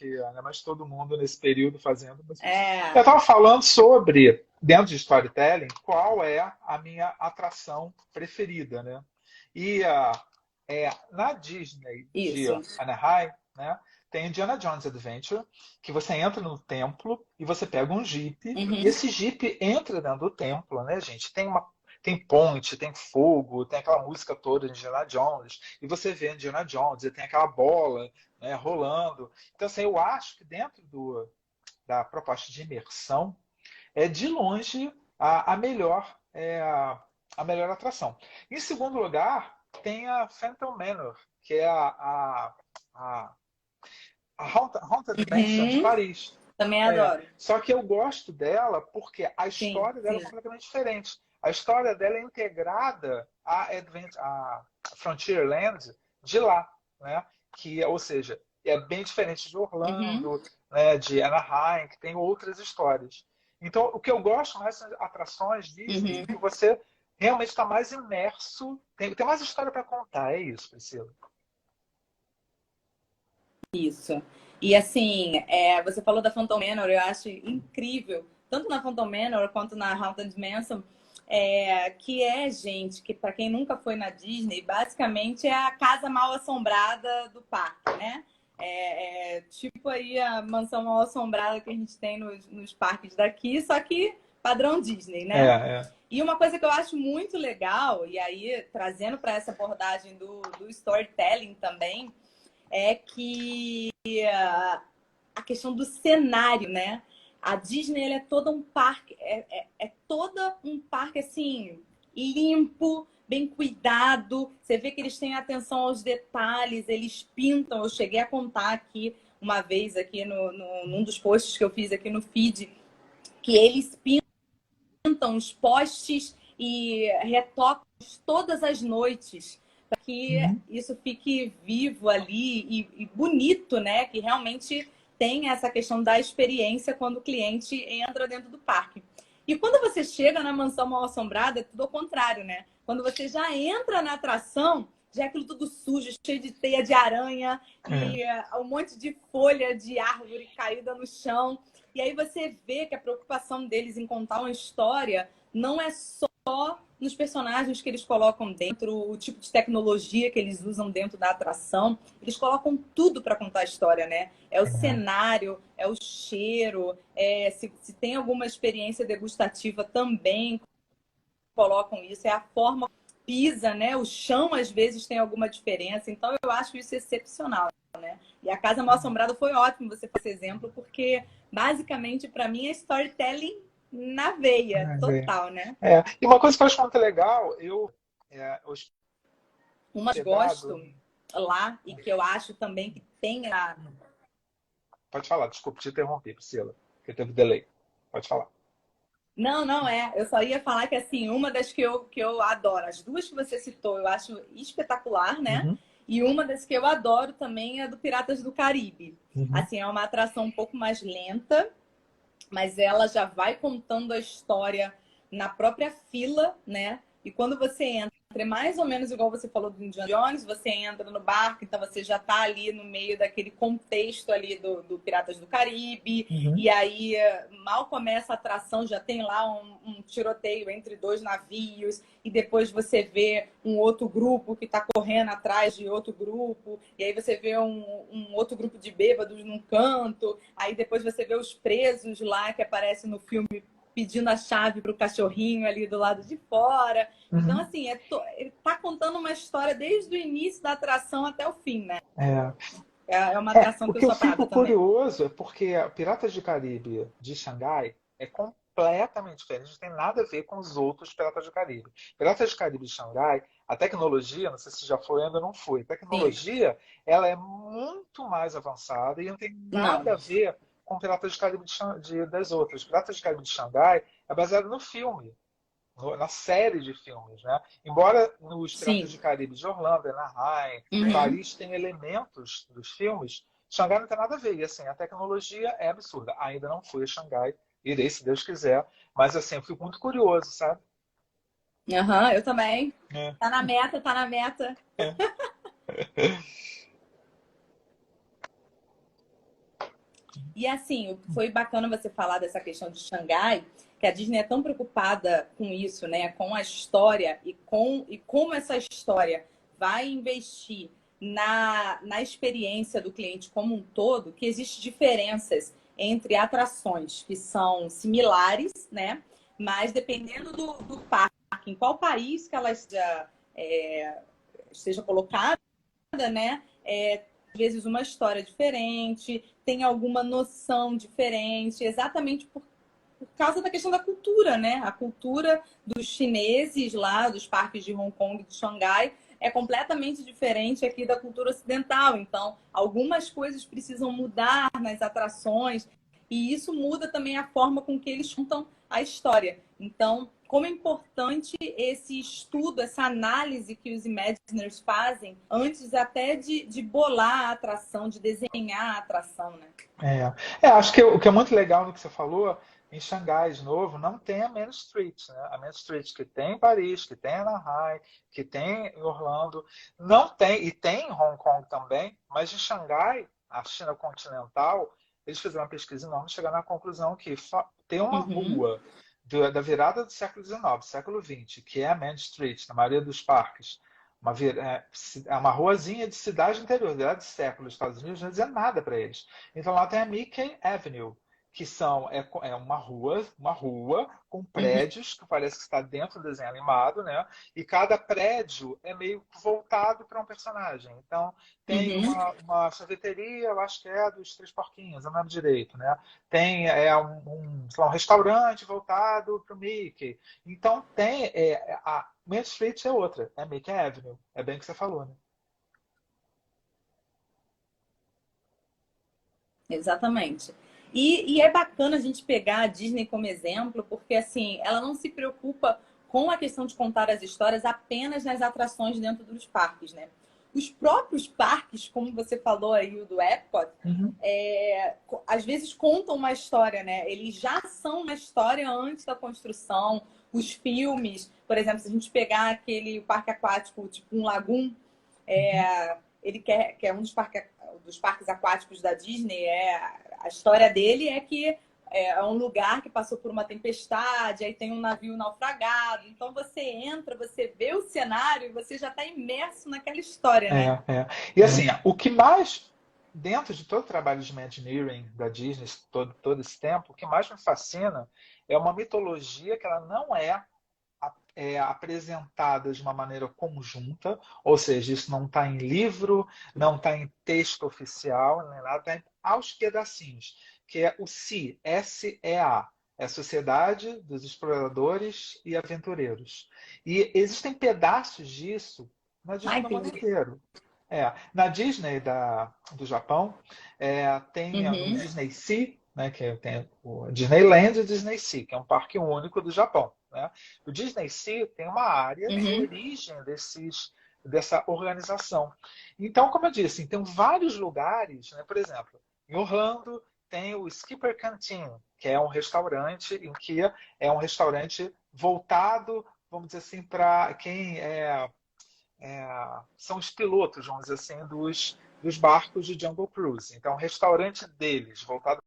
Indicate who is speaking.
Speaker 1: que ainda mais todo mundo nesse período fazendo. Eu
Speaker 2: É.
Speaker 1: estava falando sobre, dentro de storytelling, qual é a minha atração preferida, né? E na Disney de
Speaker 2: Isso.
Speaker 1: Anaheim, né, tem Indiana Jones Adventure, que você entra no templo e você pega um jeep, e
Speaker 2: Uhum.
Speaker 1: esse jeep entra dentro do templo, né, gente? Tem ponte, tem fogo, tem aquela música toda de Indiana Jones, e você vê Indiana Jones, e tem aquela bola, né, rolando. Então, assim, eu acho que dentro da proposta de imersão, é de longe a melhor, a melhor atração. Em segundo lugar, tem a Phantom Manor, que é a, a Haunted Mansion de
Speaker 2: Uhum.
Speaker 1: Paris.
Speaker 2: Também adoro.
Speaker 1: Só que eu gosto dela porque a
Speaker 2: Sim,
Speaker 1: história dela é
Speaker 2: sim.
Speaker 1: completamente diferente. A história dela é integrada à Frontierland de lá, né? Ou seja, é bem diferente de
Speaker 2: Uhum.
Speaker 1: Orlando, né, de Anaheim, que tem outras histórias. Então, o que eu gosto nessas atrações Disney é que
Speaker 2: Uhum.
Speaker 1: você realmente está mais imerso, tem mais história para contar, é isso, Priscila.
Speaker 2: Isso. E assim, você falou da Phantom Manor, eu acho incrível, tanto na Phantom Manor quanto na Haunted Mansion, que gente, que para quem nunca foi na Disney, basicamente é a casa mal assombrada do parque, né? Tipo aí a mansão mal assombrada que a gente tem nos parques daqui, só que padrão Disney,
Speaker 1: É,
Speaker 2: né?
Speaker 1: é.
Speaker 2: E uma coisa que eu acho muito legal, e aí trazendo para essa abordagem do storytelling também, é que a questão do cenário, né? A Disney ela é toda um parque, toda um parque assim, limpo, bem cuidado. Você vê que eles têm atenção aos detalhes, eles pintam. Eu cheguei a contar aqui uma vez aqui num dos posts que eu fiz aqui no feed, que eles pintam os postes e retocam todas as noites para que
Speaker 1: Uhum.
Speaker 2: isso fique vivo ali e bonito, né? Que realmente tem essa questão da experiência quando o cliente entra dentro do parque. E quando você chega na mansão mal assombrada, é tudo ao contrário, né? Quando você já entra na atração, já é aquilo tudo sujo, cheio de teia de aranha
Speaker 1: É.
Speaker 2: e um monte de folha de árvore caída no chão. E aí você vê que a preocupação deles em contar uma história não é só nos personagens que eles colocam dentro, o tipo de tecnologia que eles usam dentro da atração. Eles colocam tudo para contar a história, né? É o
Speaker 1: É.
Speaker 2: cenário, é o cheiro, se tem alguma experiência degustativa também colocam isso, é a forma pisa, né? O chão às vezes tem alguma diferença. Então eu acho isso excepcional, né? E a Casa Mal Assombrada foi ótimo você fazer esse exemplo, porque basicamente para mim é storytelling na veia, total, né?
Speaker 1: E uma coisa que eu acho muito legal,
Speaker 2: Uma que
Speaker 1: hospedado.
Speaker 2: gosto lá e que eu acho também que tem a.
Speaker 1: Pode falar, desculpa te interromper, Priscila, porque teve delay. Pode falar.
Speaker 2: Não, não é. Eu só ia falar que assim, uma das que eu adoro, as duas que você citou, eu acho espetacular, né?
Speaker 1: Uhum,
Speaker 2: E uma das que eu adoro também é a do Piratas do Caribe.
Speaker 1: uhum.
Speaker 2: Assim, é uma atração um pouco mais lenta, mas ela já vai contando a história na própria fila, né? E quando você entra, é mais ou menos igual você falou do Indiana Jones, você entra no barco, então você já está ali no meio daquele contexto ali do Piratas do Caribe,
Speaker 1: Uhum.
Speaker 2: e aí mal começa a atração, já tem lá um tiroteio entre dois navios, e depois você vê um outro grupo que está correndo atrás de outro grupo, e aí você vê um outro grupo de bêbados num canto, aí depois você vê os presos lá que aparecem no filme pedindo a chave para o cachorrinho ali do lado de fora. Então,
Speaker 1: Uhum.
Speaker 2: assim, ele tá contando uma história desde o início da atração até o fim, né?
Speaker 1: É.
Speaker 2: É uma atração
Speaker 1: O
Speaker 2: que eu
Speaker 1: que eu
Speaker 2: sou
Speaker 1: fico
Speaker 2: apaixonada também.
Speaker 1: curioso é porque Piratas do Caribe de Xangai é completamente diferente, não tem nada a ver com os outros Piratas do Caribe. Piratas do Caribe de Xangai, a tecnologia, não sei se já foi ou ainda não foi, a
Speaker 2: Sim.
Speaker 1: tecnologia ela é muito mais avançada e não tem
Speaker 2: Não.
Speaker 1: nada a ver com Piratas do Caribe das outras. Piratas do Caribe de Xangai é baseado no filme, na série de filmes, né? Embora nos Piratas
Speaker 2: Sim.
Speaker 1: do Caribe de Orlando, Anaheim,
Speaker 2: Uhum.
Speaker 1: Paris tem elementos dos filmes, Xangai não tem nada a ver. E assim, a tecnologia é absurda. Ainda não fui a Xangai, irei se Deus quiser, mas assim, eu fico muito curioso, sabe?
Speaker 2: Uhum, eu também.
Speaker 1: É,
Speaker 2: Tá na meta, tá na meta.
Speaker 1: é.
Speaker 2: E assim, foi bacana você falar dessa questão de Xangai, que a Disney é tão preocupada com isso, né? Com a história e como essa história vai investir na experiência do cliente como um todo, que existem diferenças entre atrações que são similares, né? Mas dependendo do parque, em qual país que ela esteja colocada, né? Às vezes uma história diferente, tem alguma noção diferente, exatamente por causa da questão da cultura, né? A cultura dos chineses lá, dos parques de Hong Kong e de Xangai, é completamente diferente aqui da cultura ocidental. Então, algumas coisas precisam mudar nas atrações, e isso muda também a forma com que eles contam a história. Então, como é importante esse estudo, essa análise que os Imagineers fazem antes até de bolar a atração, de desenhar a atração, né?
Speaker 1: Acho que o que é muito legal no que você falou, em Xangai, de novo, não tem a Main Street, né? A Main Street que tem em Paris, que tem em Anaheim, que tem em Orlando, não tem, e tem em Hong Kong também, mas em Xangai, a China continental, eles fizeram uma pesquisa enorme e chegaram à conclusão que tem uma rua da virada do século XIX, século XX, que é a Main Street, na maioria dos parques, é uma ruazinha de cidade interior, virada de século, os Estados Unidos não dizia nada para eles. Então lá tem a Mickey Avenue, que é uma rua com prédios que parece que está dentro do desenho animado, né? E cada prédio é meio voltado para um personagem. Então tem uma sorveteria, eu acho que é dos Três Porquinhos, eu não lembro direito, né? Tem sei lá, um restaurante voltado para o Mickey. Então tem a Main Street é outra, é Mickey Avenue, é bem o que você falou, né?
Speaker 2: Exatamente. E é bacana a gente pegar a Disney como exemplo, porque assim, ela não se preocupa com a questão de contar as histórias apenas nas atrações dentro dos parques, né? Os próprios parques, como você falou aí, o do Epcot, às vezes contam uma história, né? Eles já são uma história antes da construção. Os filmes, por exemplo, se a gente pegar aquele parque aquático, tipo um Lagoon, ele que é um dos parques aquáticos da Disney, a história dele é que é um lugar que passou por uma tempestade, aí tem um navio naufragado. Então você entra, você vê o cenário e você já está imerso naquela história, né?
Speaker 1: E assim, o que mais, dentro de todo o trabalho de Imagineering da Disney, todo esse tempo, o que mais me fascina é uma mitologia que ela não é apresentada de uma maneira conjunta, ou seja, isso não está em livro, não está em texto oficial, nem nada, está aos pedacinhos, que é o SEA, SEA, é a Sociedade dos Exploradores e Aventureiros. E existem pedaços disso na Disney do mundo inteiro. Na Disney do Japão, tem o Disney Sea, né, que tem o Disneyland e o Disney Sea, que é um parque único do Japão. Né? O Disney Sea tem uma área de origem dessa organização. Então, como eu disse, tem vários lugares, né? Por exemplo, em Orlando tem o Skipper Canteen, que é um restaurante é um restaurante voltado, vamos dizer assim, para quem são os pilotos, vamos dizer assim, dos barcos de Jungle Cruise. Então, o restaurante deles, voltado